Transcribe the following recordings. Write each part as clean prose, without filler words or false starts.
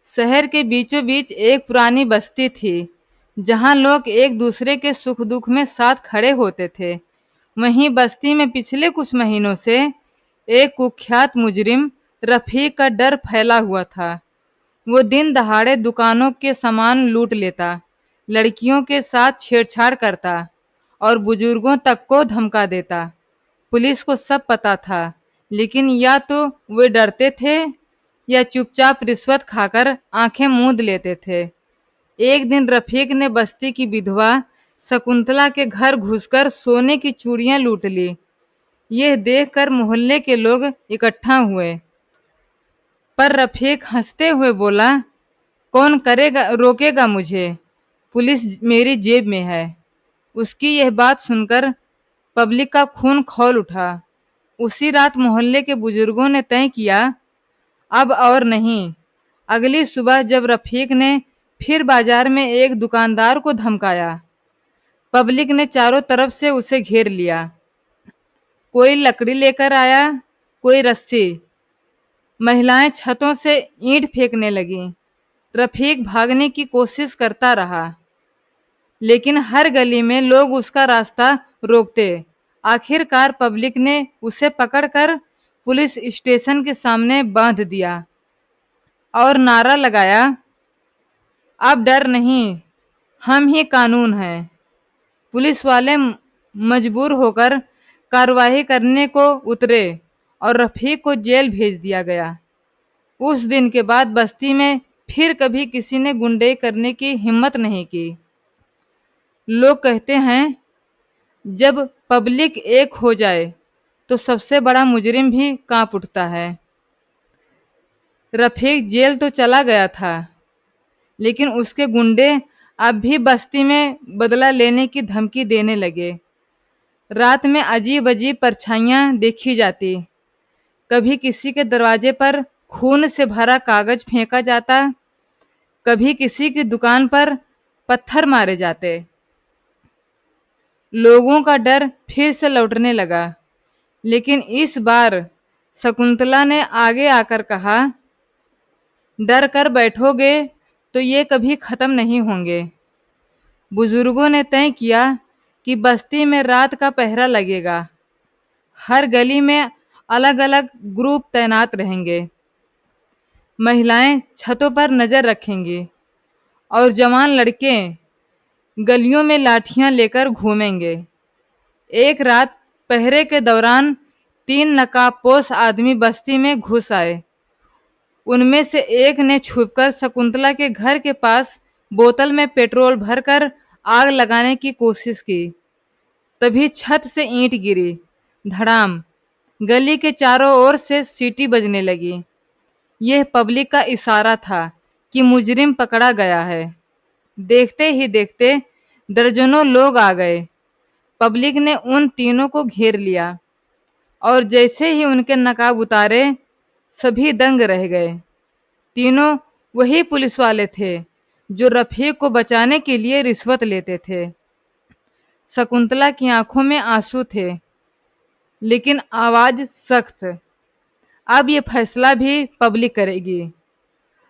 शहर के बीचों बीच एक पुरानी बस्ती थी, जहां लोग एक दूसरे के सुख दुख में साथ खड़े होते थे। वहीं बस्ती में पिछले कुछ महीनों से एक कुख्यात मुजरिम रफीक का डर फैला हुआ था। वो दिन दहाड़े दुकानों के सामान लूट लेता, लड़कियों के साथ छेड़छाड़ करता और बुजुर्गों तक को धमका देता। पुलिस को सब पता था, लेकिन या तो वे डरते थे या चुपचाप रिश्वत खाकर आंखें मूंद लेते थे। एक दिन रफीक ने बस्ती की विधवा शकुंतला के घर घुसकर सोने की चूड़ियां लूट ली। यह देखकर मोहल्ले के लोग इकट्ठा हुए, पर रफीक हंसते हुए बोला, कौन करेगा रोकेगा मुझे, पुलिस मेरी जेब में है। उसकी यह बात सुनकर पब्लिक का खून खौल उठा। उसी रात मोहल्ले के बुजुर्गों ने तय किया, अब और नहीं। अगली सुबह जब रफीक ने फिर बाजार में एक दुकानदार को धमकाया, पब्लिक ने चारों तरफ से उसे घेर लिया। कोई लकड़ी लेकर आया, कोई रस्सी। महिलाएं छतों से ईंट फेंकने लगीं। रफीक भागने की कोशिश करता रहा, लेकिन हर गली में लोग उसका रास्ता रोकते। आखिरकार पब्लिक ने उसे पकड़कर पुलिस स्टेशन के सामने बांध दिया और नारा लगाया, अब डर नहीं, हम ही कानून हैं। पुलिस वाले मजबूर होकर कार्रवाई करने को उतरे और रफीक को जेल भेज दिया गया। उस दिन के बाद बस्ती में फिर कभी किसी ने गुंडे करने की हिम्मत नहीं की। लोग कहते हैं, जब पब्लिक एक हो जाए तो सबसे बड़ा मुजरिम भी कांप उठता है। रफीक जेल तो चला गया था, लेकिन उसके गुंडे अब भी बस्ती में बदला लेने की धमकी देने लगे। रात में अजीब अजीब परछाइयां देखी जाती। कभी किसी के दरवाजे पर खून से भरा कागज फेंका जाता, कभी किसी की दुकान पर पत्थर मारे जाते। लोगों का डर फिर से लौटने लगा, लेकिन इस बार शकुंतला ने आगे आकर कहा, डर कर बैठोगे तो ये कभी खत्म नहीं होंगे। बुजुर्गों ने तय किया कि बस्ती में रात का पहरा लगेगा। हर गली में अलग अलग ग्रुप तैनात रहेंगे। महिलाएं छतों पर नजर रखेंगी और जवान लड़के गलियों में लाठियां लेकर घूमेंगे। एक रात पहरे के दौरान 3 नकाबपोश आदमी बस्ती में घुस आए। उनमें से एक ने छुपकर शकुंतला के घर के पास बोतल में पेट्रोल भरकर आग लगाने की कोशिश की। तभी छत से ईंट गिरी, धड़ाम। गली के चारों ओर से सीटी बजने लगी। यह पब्लिक का इशारा था कि मुजरिम पकड़ा गया है। देखते ही देखते दर्जनों लोग आ गए। पब्लिक ने उन तीनों को घेर लिया और जैसे ही उनके नकाब उतारे, सभी दंग रह गए। तीनों वही पुलिस वाले थे जो रफीक को बचाने के लिए रिश्वत लेते थे। शकुंतला की आंखों में आंसू थे, लेकिन आवाज सख्त। अब ये फैसला भी पब्लिक करेगी।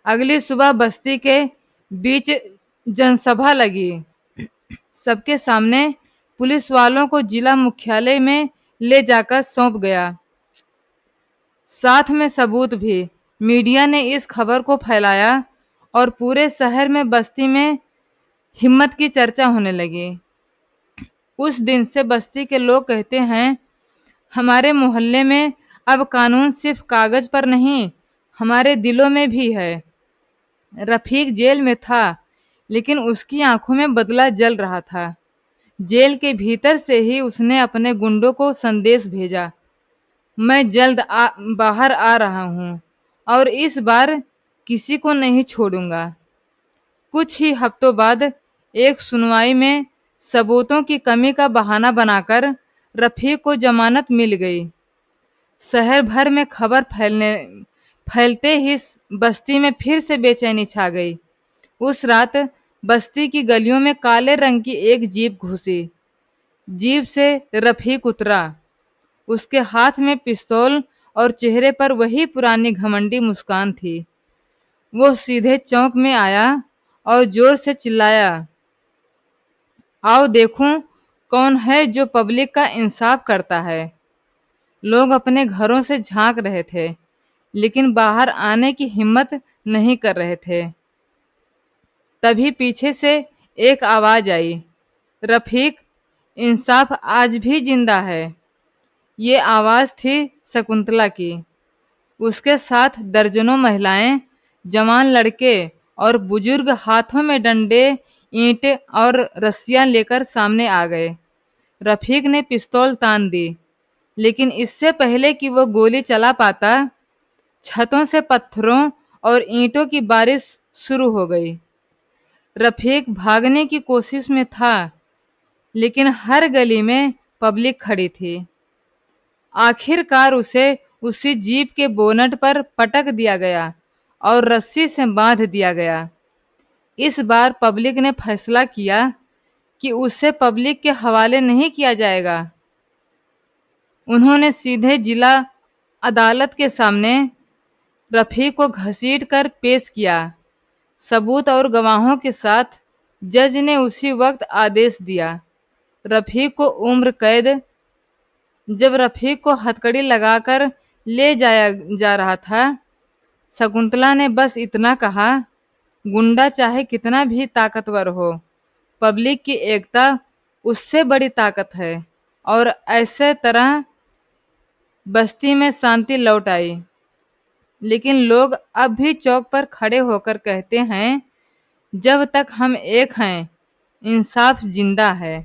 अगली सुबह बस्ती के बीच जनसभा लगी। सबके सामने पुलिस वालों को जिला मुख्यालय में ले जाकर सौंप गया, साथ में सबूत भी। मीडिया ने इस खबर को फैलाया और पूरे शहर में बस्ती में हिम्मत की चर्चा होने लगी। उस दिन से बस्ती के लोग कहते हैं, हमारे मोहल्ले में अब कानून सिर्फ कागज पर नहीं, हमारे दिलों में भी है। रफीक जेल में था, लेकिन उसकी आंखों में बदला जल रहा था। जेल के भीतर से ही उसने अपने गुंडों को संदेश भेजा, मैं जल्द बाहर आ रहा हूँ और इस बार किसी को नहीं छोड़ूंगा। कुछ ही हफ्तों बाद एक सुनवाई में सबूतों की कमी का बहाना बनाकर रफीक को जमानत मिल गई। शहर भर में खबर फैलते ही बस्ती में फिर से बेचैनी छा गई। उस रात बस्ती की गलियों में काले रंग की एक जीप घुसी। जीप से रफीक उतरा। उसके हाथ में पिस्तौल और चेहरे पर वही पुरानी घमंडी मुस्कान थी। وہ سیدھے چوک میں آیا اور زور سے چلایا، آؤ دیکھوں کون ہے جو پبلک کا انصاف کرتا ہے۔ لوگ اپنے گھروں سے جھانک رہے تھے لیکن باہر آنے کی ہمت نہیں کر رہے تھے۔ تبھی پیچھے سے ایک آواز آئی، رفیق، انصاف آج بھی زندہ ہے۔ یہ آواز تھی شکنتلا کی۔ اس کے ساتھ درجنوں مہلائیں، جوان لڑکے اور بزرگ ہاتھوں میں ڈنڈے، اینٹیں اور رسیاں لے کر سامنے آ گئے۔ رفیق نے پستول تان دی، لیکن اس سے پہلے کہ وہ گولی چلا پاتا، چھتوں سے پتھروں اور اینٹوں کی بارش شروع ہو گئی۔ رفیق بھاگنے کی کوشش میں تھا لیکن ہر گلی میں پبلک کھڑی تھی۔ آخر کار اسے اسی جیپ کے بونٹ پر پٹک دیا گیا اور رسی سے باندھ دیا گیا۔ اس بار پبلک نے فیصلہ کیا کہ اسے پبلک کے حوالے نہیں کیا جائے گا۔ انہوں نے سیدھے ضلع عدالت کے سامنے رفیق کو گھسیٹ کر پیش کیا۔ ثبوت اور گواہوں کے ساتھ جج نے اسی وقت آدیش دیا، رفیق کو عمر قید۔ جب رفیق کو ہتکڑی لگا کر لے جایا جا رہا تھا، شکنتلا نے بس اتنا کہا، گنڈا چاہے کتنا بھی طاقتور ہو، پبلک کی ایکتا اس سے بڑی طاقت ہے۔ اور ایسے طرح بستی میں شانتی لوٹ آئی۔ لیکن لوگ اب بھی چوک پر کھڑے ہو کر کہتے ہیں، جب تک ہم ایک ہیں، انصاف زندہ ہے۔